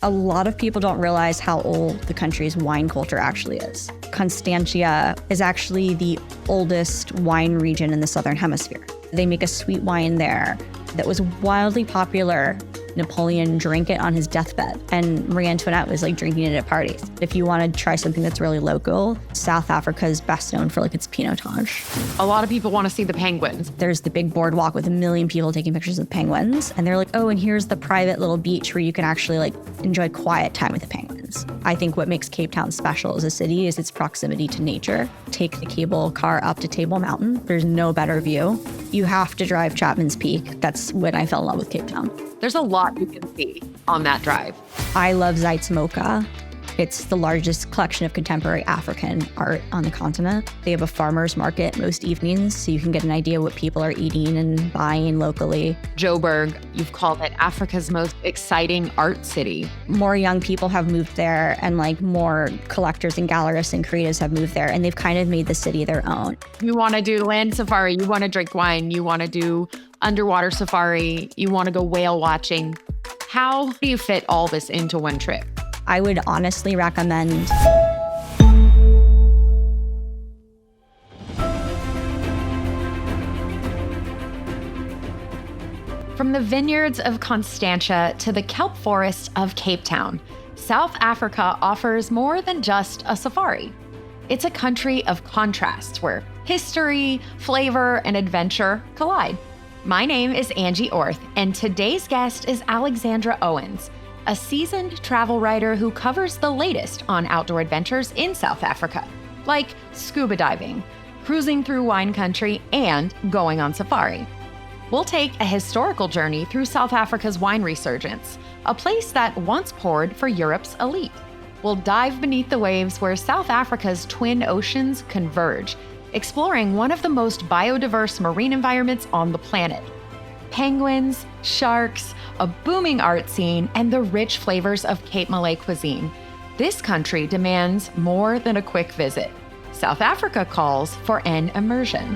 A lot of people don't realize how old the country's wine culture actually is. Constantia is actually the oldest wine region in the Southern Hemisphere. They make a sweet wine there that was wildly popular. Napoleon drank it on his deathbed, and Marie Antoinette was like drinking it at parties. If you want to try something that's really local, South Africa is best known for like its pinotage. A lot of people want to see the penguins. There's the big boardwalk with 1 million people taking pictures of penguins, and they're like, oh, and here's the private little beach where you can actually like enjoy quiet time with the penguins. I think what makes Cape Town special as a city is its proximity to nature. Take the cable car up to Table Mountain. There's no better view. You have to drive Chapman's Peak. That's when I fell in love with Cape Town. There's a lot you can see on that drive. I love Zaitsmoka. It's the largest collection of contemporary African art on the continent. They have a farmer's market most evenings, so you can get an idea what people are eating and buying locally. Joburg, you've called it Africa's most exciting art city. More young people have moved there, and like more collectors and gallerists and creatives have moved there, and they've kind of made the city their own. You want to do land safari, you want to drink wine, you want to do underwater safari, you want to go whale watching. How do you fit all this into one trip? I would honestly recommend From the vineyards of Constantia to the kelp forest of Cape Town, South Africa offers more than just a safari. It's a country of contrasts where history, flavor, and adventure collide. My name is Angie Orth, and today's guest is Alexandra Owens, a seasoned travel writer who covers the latest on outdoor adventures in South Africa, like scuba diving, cruising through wine country, and going on safari. We'll take a historical journey through South Africa's wine resurgence, a place that once poured for Europe's elite. We'll dive beneath the waves where South Africa's twin oceans converge, exploring one of the most biodiverse marine environments on the planet. Penguins, sharks, a booming art scene, and the rich flavors of Cape Malay cuisine. This country demands more than a quick visit. South Africa calls for an immersion.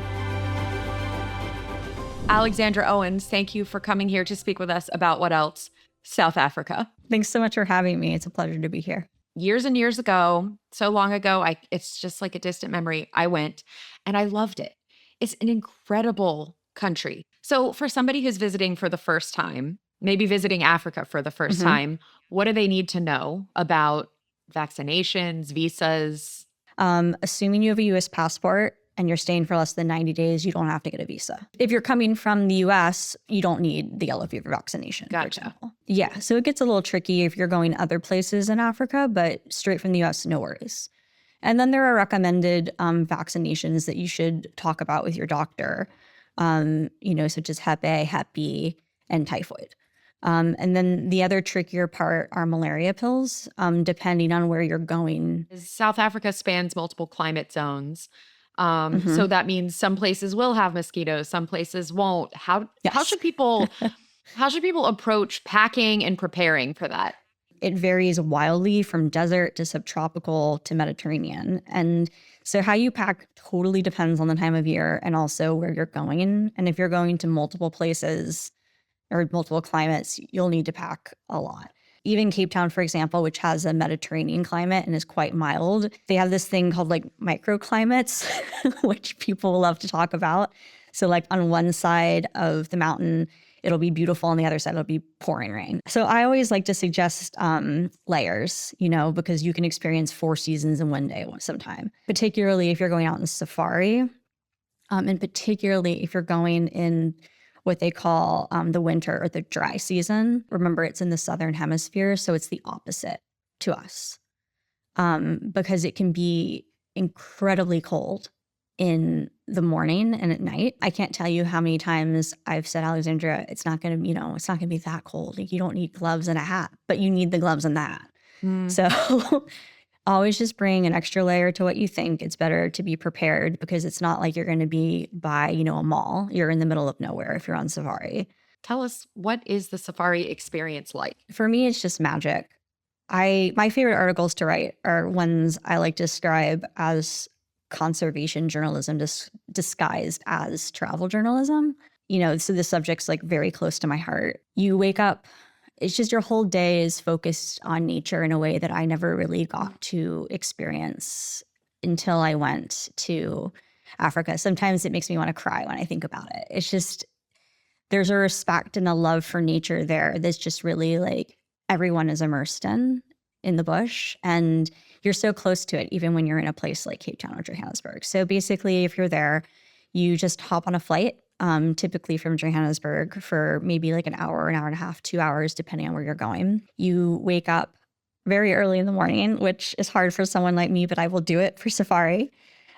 Alexandra Owens, thank you for coming here to speak with us about what else? South Africa. Thanks so much for having me. It's a pleasure to be here. Years and years ago, so long ago, it's just like a distant memory. I went and I loved it. It's an incredible country. So for somebody who's visiting for the first time, maybe visiting Africa for the first time, what do they need to know about vaccinations, visas? Assuming you have a U.S. passport and you're staying for less than 90 days, you don't have to get a visa. If you're coming from the U.S., you don't need the yellow fever vaccination, for example. Yeah, so it gets a little tricky if you're going other places in Africa, but straight from the U.S., no worries. And then there are recommended vaccinations that you should talk about with your doctor, such as Hep A, Hep B, and typhoid. And then the other trickier part are malaria pills, depending on where you're going. South Africa spans multiple climate zones. So that means some places will have mosquitoes, some places won't. How should people approach packing and preparing for that? It varies wildly from desert to subtropical to Mediterranean. And so how you pack totally depends on the time of year and also where you're going. And if you're going to multiple places or multiple climates, you'll need to pack a lot. Even Cape Town, for example, which has a Mediterranean climate and is quite mild, they have this thing called like microclimates, which people love to talk about. So like on one side of the mountain, it'll be beautiful. On the other side, it'll be pouring rain. So I always like to suggest layers, because you can experience 4 seasons in one day sometime, particularly if you're going out in safari, and particularly if you're going in what they call the winter or the dry season. Remember, it's in the Southern Hemisphere, so it's the opposite to us, because it can be incredibly cold in the morning and at night. I can't tell you how many times I've said, Alexandra, it's not going to be that cold. Like, you don't need gloves and a hat, but you need the gloves and the hat. So always just bring an extra layer to what you think. It's better to be prepared because it's not like you're going to be by, a mall. You're in the middle of nowhere if you're on safari. Tell us, what is the safari experience like? For me, it's just magic. My favorite articles to write are ones I like to describe as conservation journalism disguised as travel journalism. So the subject's like very close to my heart. You wake up It's just your whole day is focused on nature in a way that I never really got to experience until I went to Africa. Sometimes it makes me want to cry when I think about it. It's just, there's a respect and a love for nature there that's just really like everyone is immersed in the bush. And you're so close to it, even when you're in a place like Cape Town or Johannesburg. So basically, if you're there, you just hop on a flight, typically from Johannesburg for maybe like an hour and a half, 2 hours, depending on where you're going. You wake up very early in the morning, which is hard for someone like me, but I will do it for safari.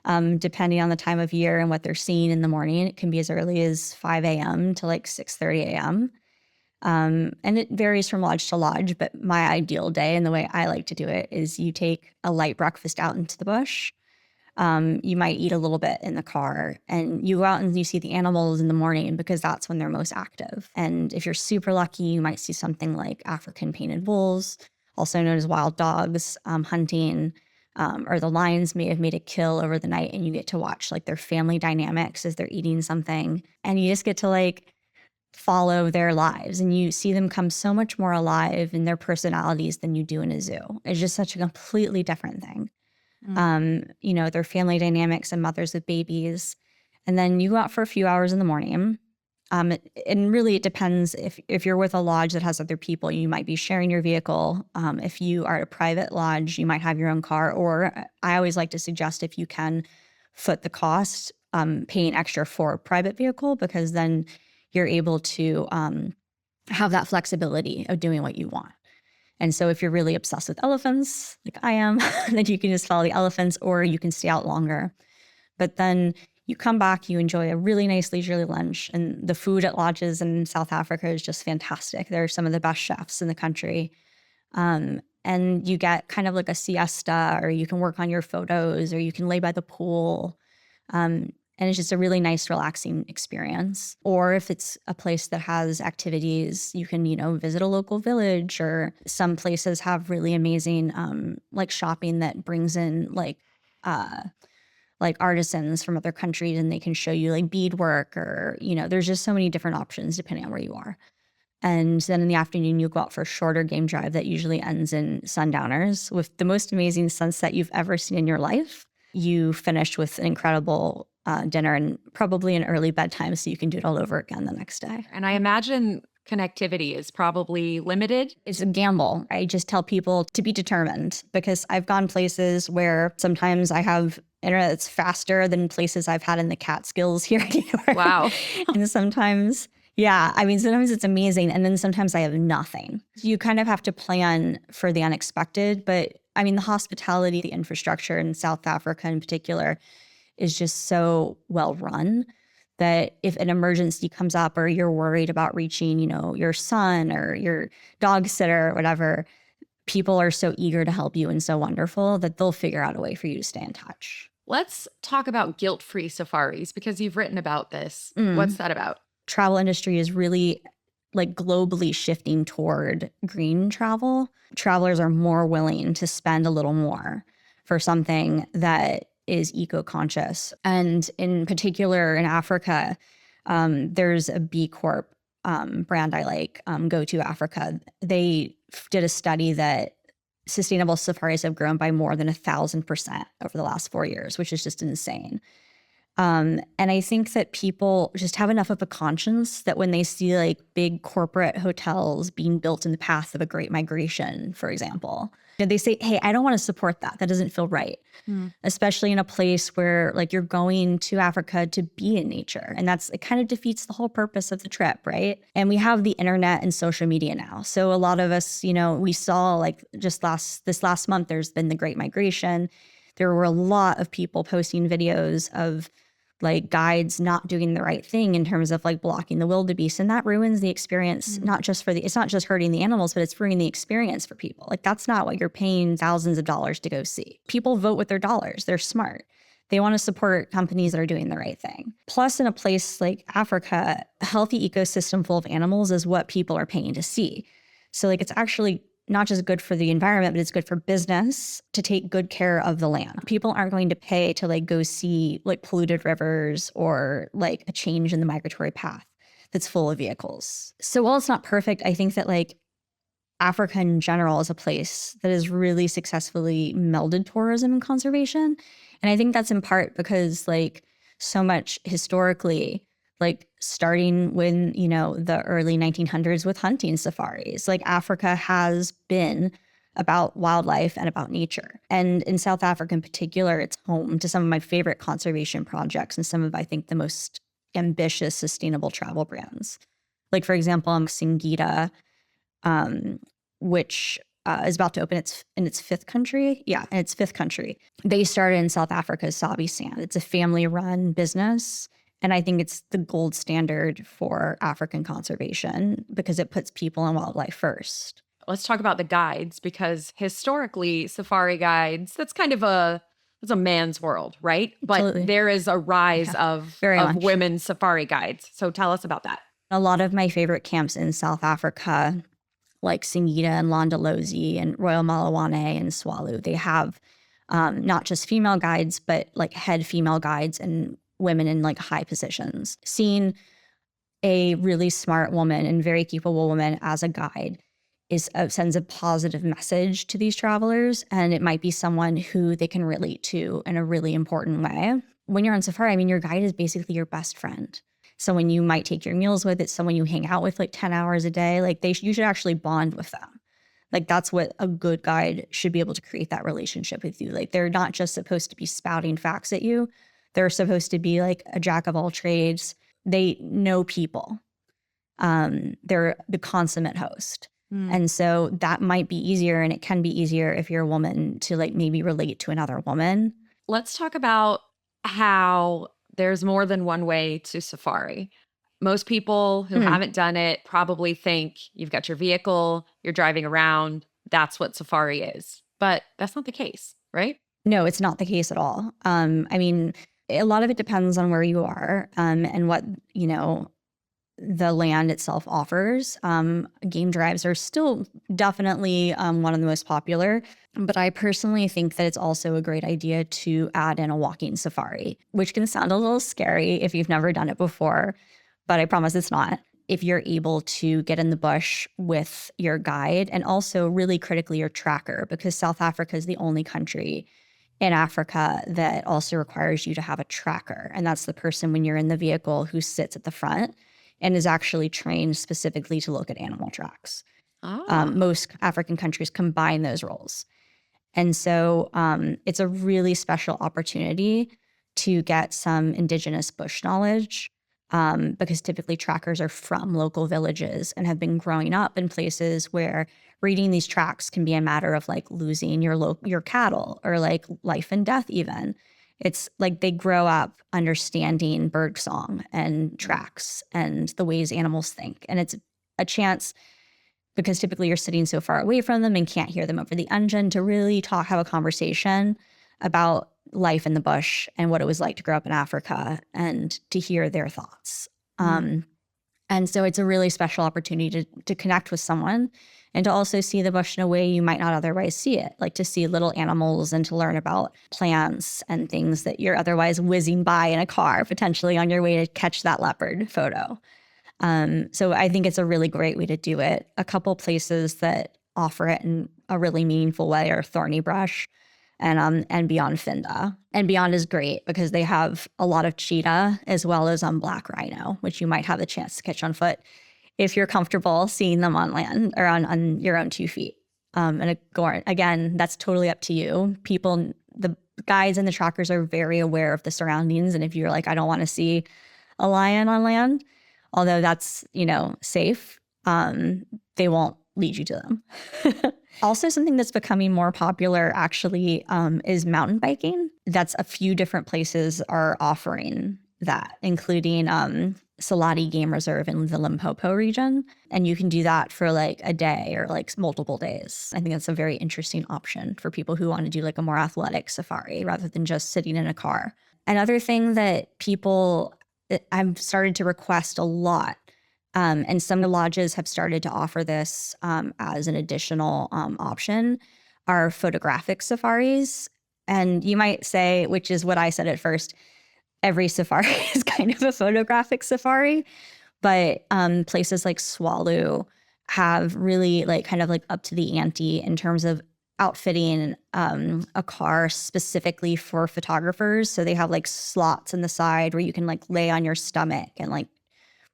Depending on the time of year and what they're seeing in the morning, it can be as early as 5 a.m. to like 6:30 a.m. And it varies from lodge to lodge, but my ideal day and the way I like to do it is you take a light breakfast out into the bush. You might eat a little bit in the car and you go out and you see the animals in the morning because that's when they're most active. And if you're super lucky, you might see something like African painted bulls, also known as wild dogs, hunting. Or the lions may have made a kill over the night and you get to watch like their family dynamics as they're eating something. And you just get to like follow their lives and you see them come so much more alive in their personalities than you do in a zoo. It's just such a completely different thing. Their family dynamics and mothers with babies. And then you go out for a few hours in the morning. And really it depends if you're with a lodge that has other people, you might be sharing your vehicle. If you are at a private lodge, you might have your own car, or I always like to suggest if you can foot the cost, paying extra for a private vehicle, because then you're able to have that flexibility of doing what you want. And so if you're really obsessed with elephants, like I am, then you can just follow the elephants or you can stay out longer. But then you come back, you enjoy a really nice leisurely lunch, and the food at lodges in South Africa is just fantastic. They're some of the best chefs in the country. And you get kind of like a siesta, or you can work on your photos, or you can lay by the pool. And it's just a really nice, relaxing experience. Or if it's a place that has activities, you can, visit a local village, or some places have really amazing like shopping that brings in like artisans from other countries, and they can show you like beadwork, or, there's just so many different options depending on where you are. And then in the afternoon, you go out for a shorter game drive that usually ends in sundowners with the most amazing sunset you've ever seen in your life. You finish with an incredible dinner and probably an early bedtime so you can do it all over again the next day. And I imagine connectivity is probably limited. It's a gamble. I just tell people to be determined, because I've gone places where sometimes I have internet that's faster than places I've had in the Catskills here in New York. Wow. And sometimes, sometimes it's amazing. And then sometimes I have nothing. You kind of have to plan for the unexpected. But the hospitality, the infrastructure in South Africa in particular is just so well run that if an emergency comes up or you're worried about reaching, your son or your dog sitter or whatever, people are so eager to help you and so wonderful that they'll figure out a way for you to stay in touch. Let's talk about guilt-free safaris, because you've written about this. What's that about? Travel industry is really like globally shifting toward green travel. Travelers are more willing to spend a little more for something that is eco-conscious. And in particular in Africa, there's a B Corp brand I like, Go To Africa. They did a study that sustainable safaris have grown by more than 1,000% over the last 4 years, which is just insane. And I think that people just have enough of a conscience that when they see like big corporate hotels being built in the path of a great migration, for example, they say, hey, I don't want to support that. That doesn't feel right. Especially in a place where like you're going to Africa to be in nature. And it kind of defeats the whole purpose of the trip, right? And we have the internet and social media now. So a lot of us, we saw like just this last month, there's been the Great Migration. There were a lot of people posting videos of like guides not doing the right thing in terms of like blocking the wildebeest. And that ruins the experience, it's not just hurting the animals, but it's ruining the experience for people. Like that's not what you're paying thousands of dollars to go see. People vote with their dollars. They're smart. They want to support companies that are doing the right thing. Plus, in a place like Africa, a healthy ecosystem full of animals is what people are paying to see. So like it's actually not just good for the environment, but it's good for business to take good care of the land. People aren't going to pay to like go see like polluted rivers or like a change in the migratory path that's full of vehicles. So while it's not perfect, I think that like Africa in general is a place that has really successfully melded tourism and conservation. And I think that's in part because like so much historically, like starting when, the early 1900s with hunting safaris, like Africa has been about wildlife and about nature. And in South Africa in particular, it's home to some of my favorite conservation projects and some of, I think, the most ambitious sustainable travel brands. Like, for example, Singita, which is about to open in its fifth country. Yeah, in its fifth country. They started in South Africa's Sabi Sand. It's a family-run business. And I think it's the gold standard for African conservation because it puts people and wildlife first. Let's talk about the guides, because historically, safari guides, it's a man's world, right? But Absolutely. there is a rise of women safari guides. So tell us about that. A lot of my favorite camps in South Africa, like Singita and Londolozi and Royal Malawane and Swalu, they have not just female guides, but like head female guides and women in like high positions. Seeing a really smart woman and very capable woman as a guide sends a positive message to these travelers, and it might be someone who they can relate to in a really important way. When you're on safari, I mean, your guide is basically your best friend. Someone you might take your meals with. It's someone you hang out with like 10 hours a day. Like you should actually bond with them. Like that's what a good guide should be able to create, that relationship with you. Like they're not just supposed to be spouting facts at you. They're supposed to be like a jack of all trades. They know people. They're the consummate host. And so that might be easier, and it can be easier if you're a woman to like maybe relate to another woman. Let's talk about how there's more than one way to safari. Most people who haven't done it probably think you've got your vehicle, you're driving around, that's what safari is. But that's not the case, right? No, it's not the case at all. I mean, a lot of it depends on where you are and what, the land itself offers. Game drives are still definitely one of the most popular, but I personally think that it's also a great idea to add in a walking safari, which can sound a little scary if you've never done it before, but I promise it's not. If you're able to get in the bush with your guide and also really critically your tracker, because South Africa is the only country in Africa that also requires you to have a tracker. And that's the person when you're in the vehicle who sits at the front and is actually trained specifically to look at animal tracks. Most African countries combine those roles. And so it's a really special opportunity to get some indigenous bush knowledge because typically trackers are from local villages and have been growing up in places where reading these tracks can be a matter of like losing your cattle or like life and death even. It's like they grow up understanding bird song and tracks and the ways animals think. And it's a chance, because typically you're sitting so far away from them and can't hear them over the engine, to really have a conversation about life in the bush and what it was like to grow up in Africa and to hear their thoughts. And so it's a really special opportunity to connect with someone and to also see the bush in a way you might not otherwise see it, like to see little animals and to learn about plants and things that you're otherwise whizzing by in a car, potentially on your way to catch that leopard photo. So I think it's a really great way to do it. A couple places that offer it in a really meaningful way are Thorny Brush and Beyond Finda. And Beyond is great because they have a lot of cheetah as well as black rhino, which you might have the chance to catch on foot if you're comfortable seeing them on land or on your own 2 feet. And again, that's totally up to you. The guides and the trackers are very aware of the surroundings. And if you're like, I don't want to see a lion on land, although that's, safe, they won't lead you to them. Also, something that's becoming more popular actually is mountain biking. That's a few different places are offering that, including Salati Game Reserve in the Limpopo region. And you can do that for like a day or like multiple days. I think that's a very interesting option for people who want to do like a more athletic safari rather than just sitting in a car. Another thing that I've started to request a lot, and some lodges have started to offer this as an additional option, are photographic safaris. And you might say, which is what I said at first, every safari is kind of a photographic safari, but places like Swalu have really like kind of like up to the ante in terms of outfitting a car specifically for photographers. So they have like slots in the side where you can like lay on your stomach and like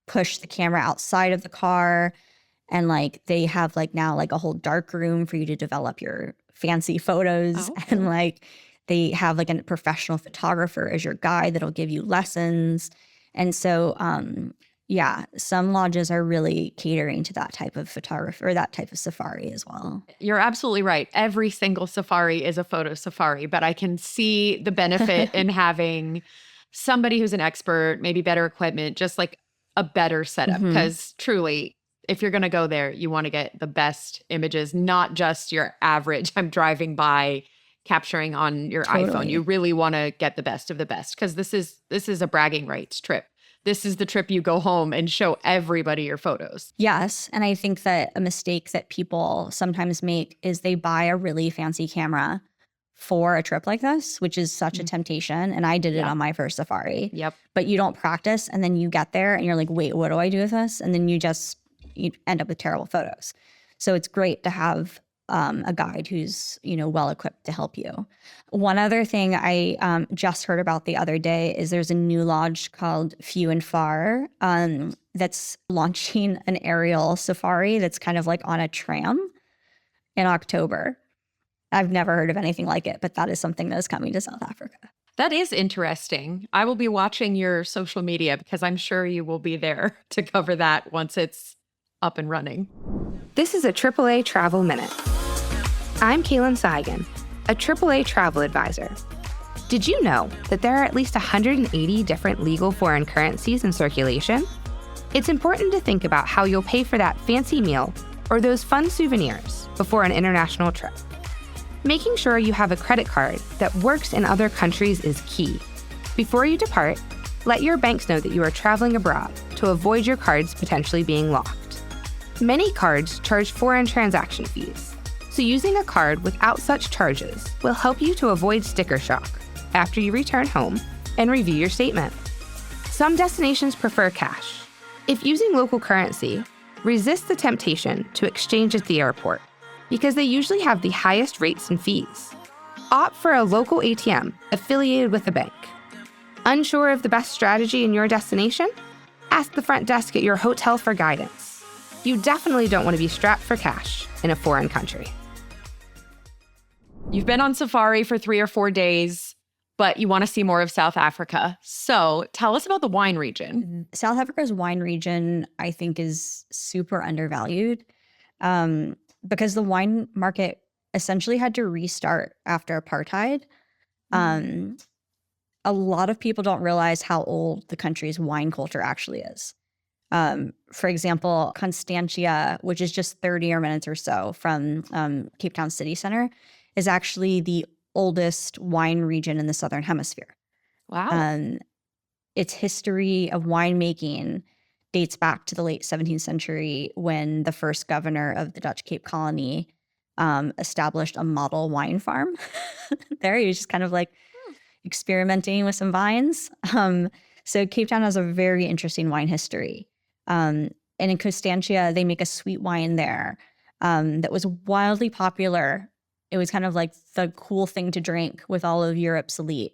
push the camera outside of the car. And like they have like now like a whole dark room for you to develop your fancy photos. Oh. And like they have like a professional photographer as your guide that'll give you lessons. And so yeah, some lodges are really catering to that type of photographer or that type of safari as well. You're absolutely right. Every single safari is a photo safari, but I can see the benefit in having somebody who's an expert, maybe better equipment, just like a better setup. Because truly, if you're going to go there, you want to get the best images, not just your average, I'm driving by capturing on your iPhone. You really want to get the best of the best, because this is a bragging rights trip. This is the trip you go home and show everybody your photos. Yes. And I think that a mistake that people sometimes make is they buy a really fancy camera for a trip like this, which is such a temptation. And I did it on my first safari. Yep. But you don't practice, and then you get there and you're like, wait, what do I do with this? And then you end up with terrible photos. So it's great to have a guide who's, well equipped to help you. One other thing I just heard about the other day is there's a new lodge called Few and Far that's launching an aerial safari that's kind of like on a tram in October. I've never heard of anything like it, but that is something that is coming to South Africa. That is interesting. I will be watching your social media because I'm sure you will be there to cover that once it's up and running. This is a AAA Travel Minute. I'm Kaylin Seigan, a AAA travel advisor. Did you know that there are at least 180 different legal foreign currencies in circulation? It's important to think about how you'll pay for that fancy meal or those fun souvenirs before an international trip. Making sure you have a credit card that works in other countries is key. Before you depart, let your banks know that you are traveling abroad to avoid your cards potentially being locked. Many cards charge foreign transaction fees, so using a card without such charges will help you to avoid sticker shock after you return home and review your statement. Some destinations prefer cash. If using local currency, resist the temptation to exchange at the airport because they usually have the highest rates and fees. Opt for a local ATM affiliated with a bank. Unsure of the best strategy in your destination? Ask the front desk at your hotel for guidance. You definitely don't want to be strapped for cash in a foreign country. You've been on safari for 3 or 4 days, but you want to see more of South Africa. So tell us about the wine region. South Africa's wine region, I think, is super undervalued because the wine market essentially had to restart after apartheid. A lot of people don't realize how old the country's wine culture actually is. For example, Constantia, which is just 30 minutes or so from Cape Town city center, is actually the oldest wine region in the Southern Hemisphere. Wow. Its history of winemaking dates back to the late 17th century when the first governor of the Dutch Cape Colony established a model wine farm there. He was just kind of like experimenting with some vines. So Cape Town has a very interesting wine history. And in Constantia, they make a sweet wine there that was wildly popular. It was kind of like the cool thing to drink with all of Europe's elite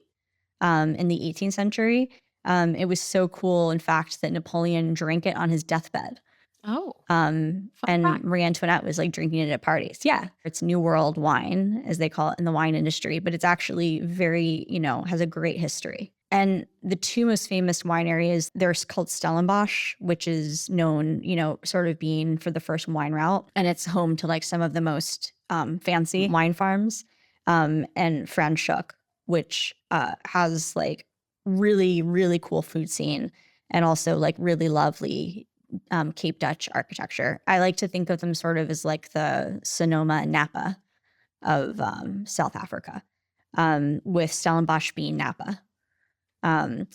in the 18th century. It was so cool, in fact, that Napoleon drank it on his deathbed. Oh. And Marie Antoinette was like drinking it at parties. Yeah. It's New World wine, as they call it in the wine industry, but it's actually very, has a great history. And the two most famous wine areas, they're called Stellenbosch, which is known, sort of being for the first wine route. And it's home to like some of the most fancy wine farms. And Franschhoek, which has like really, really cool food scene and also like really lovely Cape Dutch architecture. I like to think of them sort of as like the Sonoma and Napa of South Africa, with Stellenbosch being Napa. And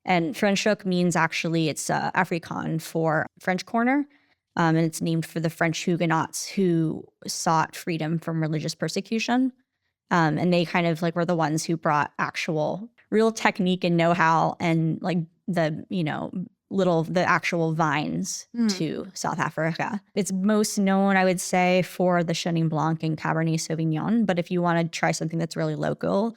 Franschhoek means actually it's Afrikaans for French corner, and it's named for the French Huguenots who sought freedom from religious persecution. And they kind of like were the ones who brought actual real technique and know-how and like the, the actual vines to South Africa. It's most known, I would say, for the Chenin Blanc and Cabernet Sauvignon. But if you want to try something that's really local,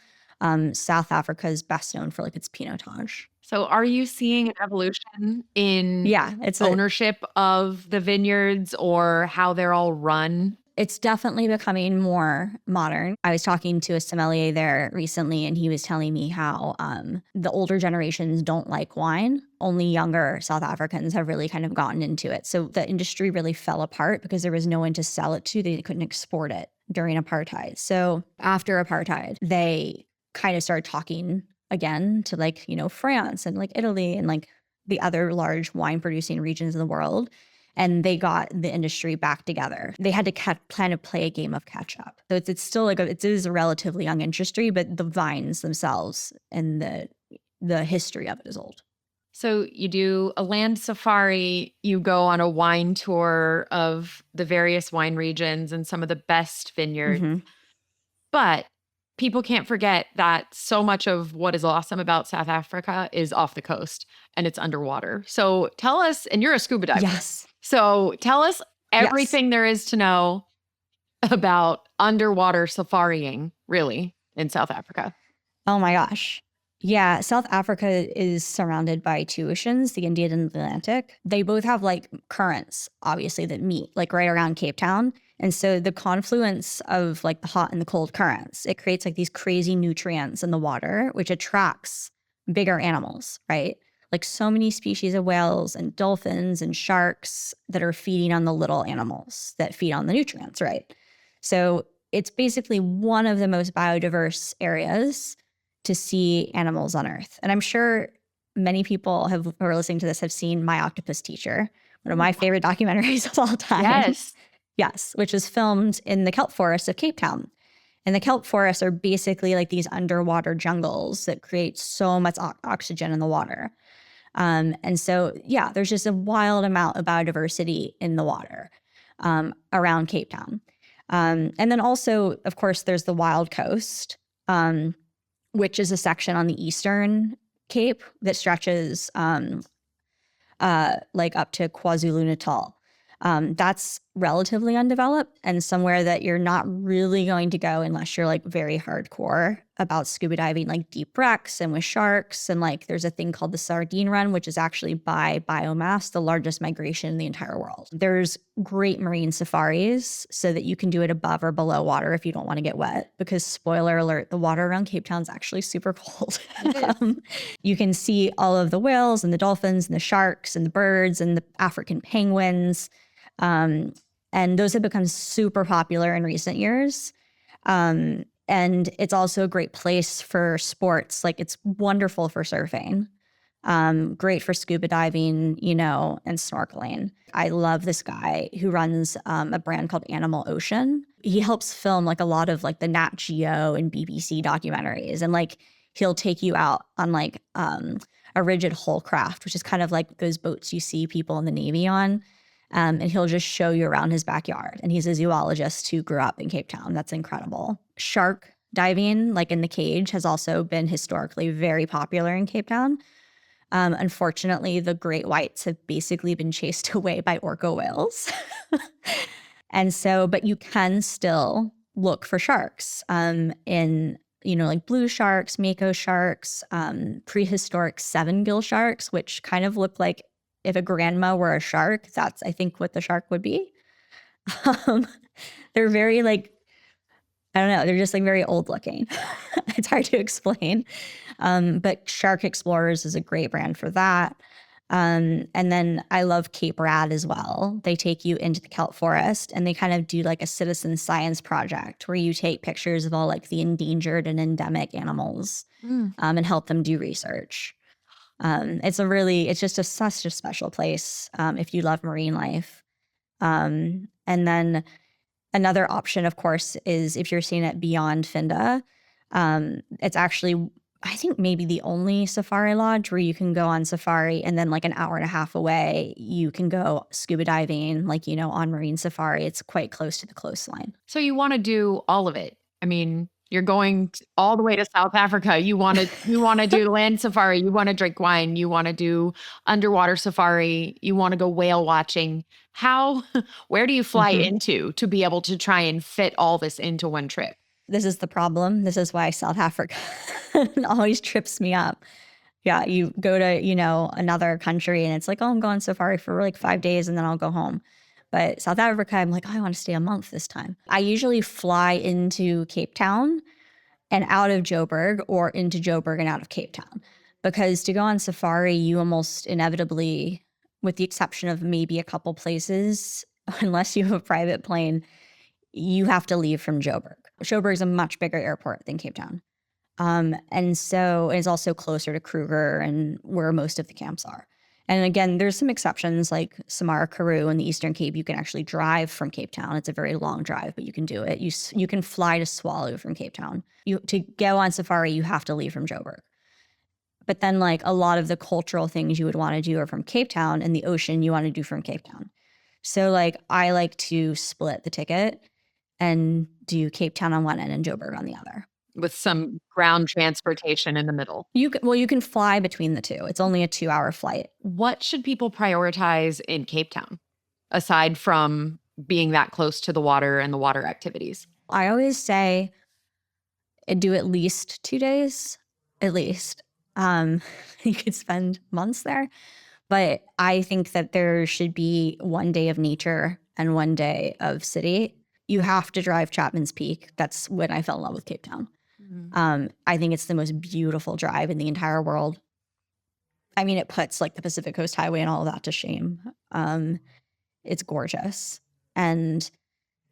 South Africa is best known for like its Pinotage. So are you seeing an evolution in it's ownership of the vineyards or how they're all run? It's definitely becoming more modern. I was talking to a sommelier there recently, and he was telling me how the older generations don't like wine. Only younger South Africans have really kind of gotten into it. So the industry really fell apart because there was no one to sell it to. They couldn't export it during apartheid. So after apartheid, they kind of started talking again to like, France and like Italy and like the other large wine producing regions in the world. And they got the industry back together. They had to kind of play a game of catch up. So it's still like it is a relatively young industry, but the vines themselves and the history of it is old. So you do a land safari, you go on a wine tour of the various wine regions and some of the best vineyards. But people can't forget that so much of what is awesome about South Africa is off the coast and it's underwater. So tell us, and you're a scuba diver. Yes. So tell us everything there is to know about underwater safarying, really, in South Africa. Oh my gosh. Yeah, South Africa is surrounded by two oceans, the Indian and the Atlantic. They both have like currents, obviously, that meet like right around Cape Town. And so the confluence of like the hot and the cold currents, it creates like these crazy nutrients in the water, which attracts bigger animals, right? Like so many species of whales and dolphins and sharks that are feeding on the little animals that feed on the nutrients, right? So it's basically one of the most biodiverse areas to see animals on Earth. And I'm sure many people who are listening to this have seen My Octopus Teacher, one of my favorite documentaries of all time. Yes. Yes, which was filmed in the kelp forests of Cape Town. And the kelp forests are basically like these underwater jungles that create so much oxygen in the water. And so, yeah, there's just a wild amount of biodiversity in the water around Cape Town. And then also, of course, there's the Wild Coast, which is a section on the eastern Cape that stretches like up to KwaZulu-Natal. That's relatively undeveloped and somewhere that you're not really going to go unless you're like very hardcore about scuba diving, like deep wrecks and with sharks. And like there's a thing called the sardine run, which is actually by biomass, the largest migration in the entire world. There's great marine safaris so that you can do it above or below water if you don't want to get wet, because spoiler alert, the water around Cape Town is actually super cold. You can see all of the whales and the dolphins and the sharks and the birds and the African penguins. And those have become super popular in recent years. And it's also a great place for sports. Like it's wonderful for surfing, great for scuba diving, and snorkeling. I love this guy who runs a brand called Animal Ocean. He helps film like a lot of like the Nat Geo and BBC documentaries. And like he'll take you out on like a rigid hull craft, which is kind of like those boats you see people in the Navy on. And he'll just show you around his backyard. And he's a zoologist who grew up in Cape Town. That's incredible. Shark diving, like in the cage, has also been historically very popular in Cape Town. Unfortunately, the great whites have basically been chased away by orca whales. And so, but you can still look for sharks in, like blue sharks, mako sharks, prehistoric 7-gill sharks, which kind of look like if a grandma were a shark, that's, I think, what the shark would be. They're very like, I don't know, they're just like very old looking. It's hard to explain. But Shark Explorers is a great brand for that. And then I love Cape Rad as well. They take you into the kelp forest and they kind of do like a citizen science project where you take pictures of all like the endangered and endemic animals and help them do research. It's just such a special place if you love marine life. And then another option, of course, is if you're seeing it beyond Finda. It's actually, I think, maybe the only safari lodge where you can go on safari and then like an hour and a half away, you can go scuba diving, like, on marine safari. It's quite close to the coastline. So you want to do all of it. I mean, You're going all the way to South Africa. You want to do land safari. You want to drink wine. You want to do underwater safari. You want to go whale watching. Where do you fly into to be able to try and fit all this into one trip? This is the problem. This is why South Africa always trips me up. Yeah, you go to, another country and it's like, oh, I'm going safari for like 5 days and then I'll go home. But South Africa, I'm like, oh, I want to stay a month this time. I usually fly into Cape Town and out of Joburg, or into Joburg and out of Cape Town. Because to go on safari, you almost inevitably, with the exception of maybe a couple places, unless you have a private plane, you have to leave from Joburg. Joburg is a much bigger airport than Cape Town. And so it's also closer to Kruger and where most of the camps are. And again, there's some exceptions like Samara Karoo in the Eastern Cape. You can actually drive from Cape Town. It's a very long drive, but you can do it. You can fly to Swallow from Cape Town. To go on safari, you have to leave from Joburg. But then like a lot of the cultural things you would want to do are from Cape Town, and the ocean you want to do from Cape Town. So like I like to split the ticket and do Cape Town on one end and Joburg on the other. With some ground transportation in the middle. You can fly between the two. It's only a 2-hour flight. What should people prioritize in Cape Town, aside from being that close to the water and the water activities? I always say do at least 2 days, at least. You could spend months there. But I think that there should be 1 day of nature and 1 day of city. You have to drive Chapman's Peak. That's when I fell in love with Cape Town. I think it's the most beautiful drive in the entire world. I mean, it puts like the Pacific Coast Highway and all of that to shame. It's gorgeous. And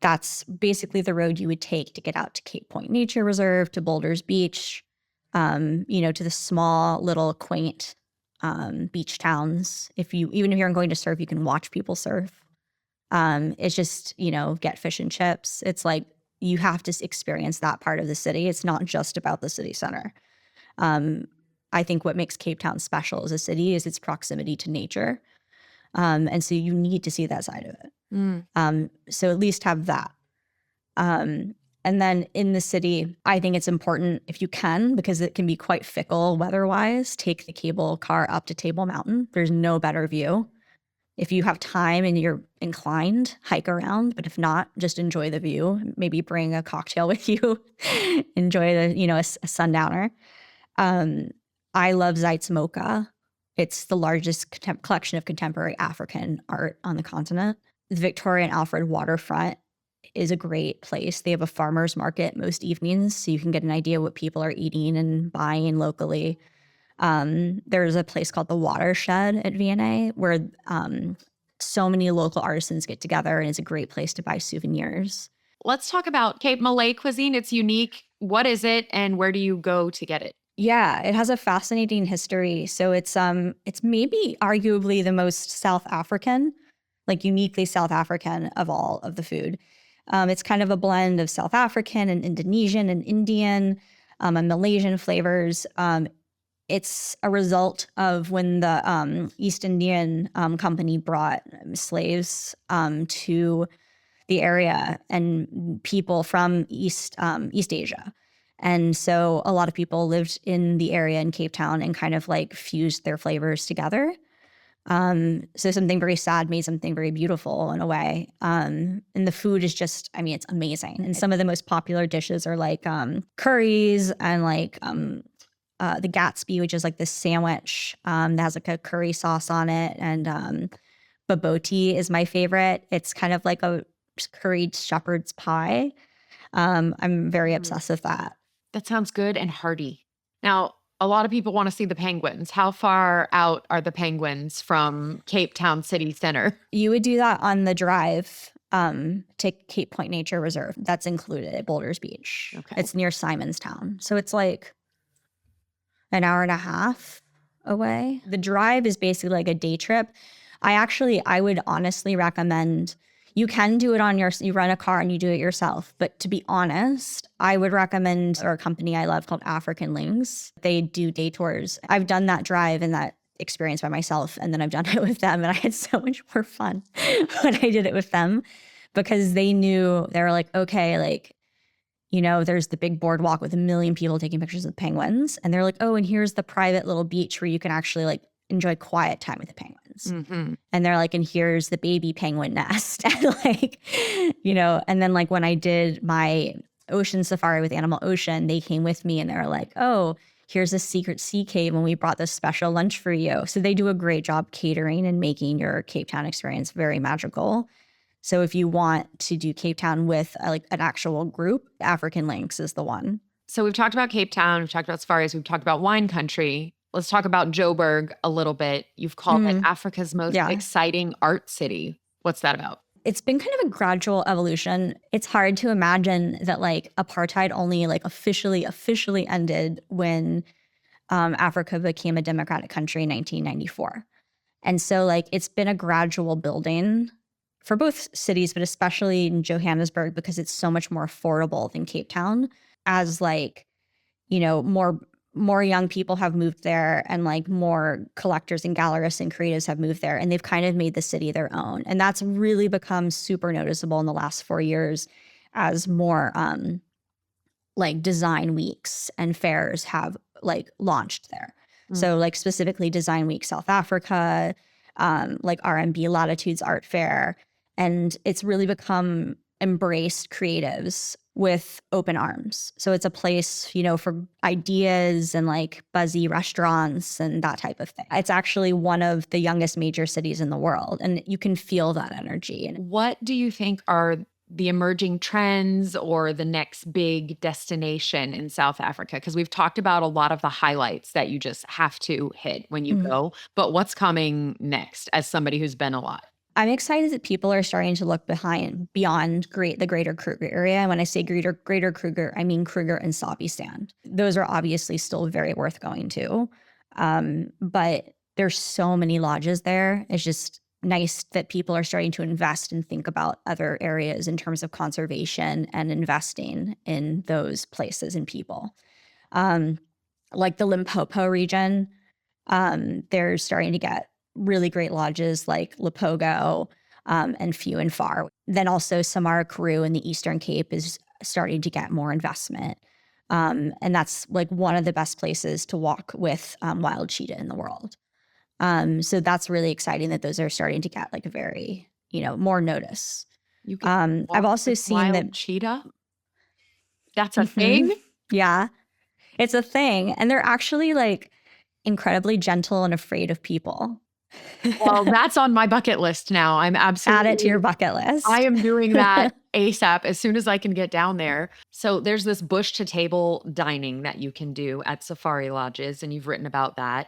that's basically the road you would take to get out to Cape Point Nature Reserve, to Boulders Beach, to the small little quaint beach towns. Even if you're going to surf, you can watch people surf. It's just, get fish and chips. It's like you have to experience that part of the city. It's not just about the city center. I think what makes Cape Town special as a city is its proximity to nature. And so you need to see that side of it. So at least have that. And then in the city, I think it's important if you can, because it can be quite fickle weather-wise, take the cable car up to Table Mountain. There's no better view. If you have time and you're inclined, hike around. But if not, just enjoy the view. Maybe bring a cocktail with you. Enjoy a sundowner. I love Zeitz Mocha. It's the largest collection of contemporary African art on the continent. The Victoria and Alfred waterfront is a great place. They have a farmer's market most evenings, so you can get an idea what people are eating and buying locally. There's a place called the Watershed at V&A where so many local artisans get together, and it's a great place to buy souvenirs. Let's talk about Cape Malay cuisine. It's unique. What is it, and where do you go to get it? Yeah, it has a fascinating history. So it's maybe arguably the most South African, like uniquely South African of all of the food. It's kind of a blend of South African and Indonesian and Indian and Malaysian flavors. It's a result of when the East Indian Company brought slaves to the area and people from East Asia. And so a lot of people lived in the area in Cape Town and kind of like fused their flavors together. So something very sad made something very beautiful in a way. And the food is just, it's amazing. And some of the most popular dishes are like curries and like the Gatsby, which is like this sandwich that has like a curry sauce on it. And baboti is my favorite. It's kind of like a curried shepherd's pie. I'm very obsessed with that. That sounds good and hearty. Now, a lot of people want to see the penguins. How far out are the penguins from Cape Town City Center? You would do that on the drive to Cape Point Nature Reserve. That's included at Boulders Beach. Okay. It's near Simonstown. So it's like an hour and a half away. The drive is basically like a day trip. I would honestly recommend, you can do it you rent a car and you do it yourself. But to be honest, I would recommend a company I love called African Links. They do day tours. I've done that drive and that experience by myself, and then I've done it with them, and I had so much more fun when I did it with them, because they were like, okay, like there's the big boardwalk with a million people taking pictures of penguins. And they're like, oh, and here's the private little beach where you can actually like enjoy quiet time with the penguins. Mm-hmm. And they're like, and here's the baby penguin nest. And like, and then like when I did my ocean safari with Animal Ocean, they came with me and they were like, oh, here's a secret sea cave and we brought this special lunch for you. So they do a great job catering and making your Cape Town experience very magical. So if you want to do Cape Town with like an actual group, African Lynx is the one. So we've talked about Cape Town, we've talked about safaris, we've talked about wine country. Let's talk about Joburg a little bit. You've called it Africa's most exciting art city. What's that about? It's been kind of a gradual evolution. It's hard to imagine that like apartheid only like officially ended when Africa became a democratic country in 1994. And so like it's been a gradual building for both cities, but especially in Johannesburg because it's so much more affordable than Cape Town, as like, more young people have moved there and like more collectors and gallerists and creatives have moved there, and they've kind of made the city their own. And that's really become super noticeable in the last 4 years as more like design weeks and fairs have like launched there. So like specifically Design Week South Africa, like R&B Latitudes Art Fair. And it's really become embraced creatives with open arms. So it's a place, for ideas and like buzzy restaurants and that type of thing. It's actually one of the youngest major cities in the world, and you can feel that energy. What do you think are the emerging trends or the next big destination in South Africa? Because we've talked about a lot of the highlights that you just have to hit when you go, but what's coming next as somebody who's been a lot? I'm excited that people are starting to look beyond the greater Kruger area. And when I say greater Kruger, I mean Kruger and Sabi-Stand. Those are obviously still very worth going to. But there's so many lodges there. It's just nice that people are starting to invest and think about other areas in terms of conservation and investing in those places and people. Like the Limpopo region, they're starting to get really great lodges like Lipogo and Few and Far. Then also Samara Karoo in the Eastern Cape is starting to get more investment. And that's like one of the best places to walk with wild cheetah in the world. So that's really exciting that those are starting to get like a very, more notice. You can I've also seen that cheetah. That's a thing? Yeah, it's a thing. And they're actually like incredibly gentle and afraid of people. Well, that's on my bucket list now. I'm absolutely— Add it to your bucket list. I am doing that ASAP as soon as I can get down there. So there's this bush to table dining that you can do at safari lodges, and you've written about that.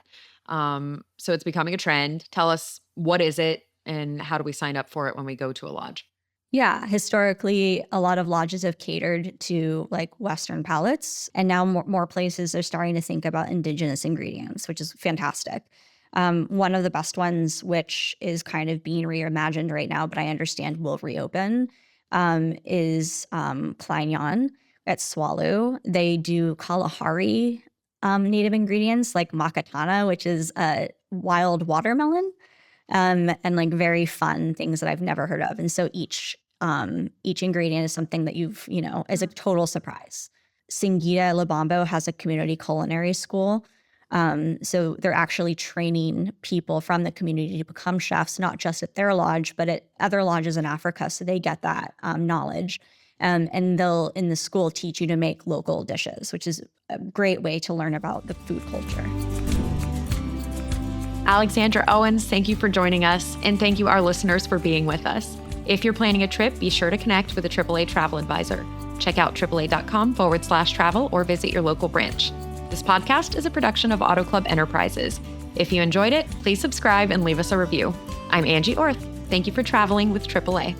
So it's becoming a trend. Tell us, what is it and how do we sign up for it when we go to a lodge? Yeah, historically, a lot of lodges have catered to like Western palates, and now more places are starting to think about indigenous ingredients, which is fantastic. One of the best ones, which is kind of being reimagined right now, but I understand will reopen, is Klein Jan at Swallow. They do Kalahari native ingredients like makatana, which is a wild watermelon, and like very fun things that I've never heard of. And so each ingredient is something that you've, is a total surprise. Singida Lubombo has a community culinary school. So they're actually training people from the community to become chefs, not just at their lodge, but at other lodges in Africa. So they get that knowledge. And they'll, in the school, teach you to make local dishes, which is a great way to learn about the food culture. Alexandra Owens, thank you for joining us. And thank you, our listeners, for being with us. If you're planning a trip, be sure to connect with a AAA travel advisor. Check out AAA.com/travel or visit your local branch. This podcast is a production of Auto Club Enterprises. If you enjoyed it, please subscribe and leave us a review. I'm Angie Orth. Thank you for traveling with AAA.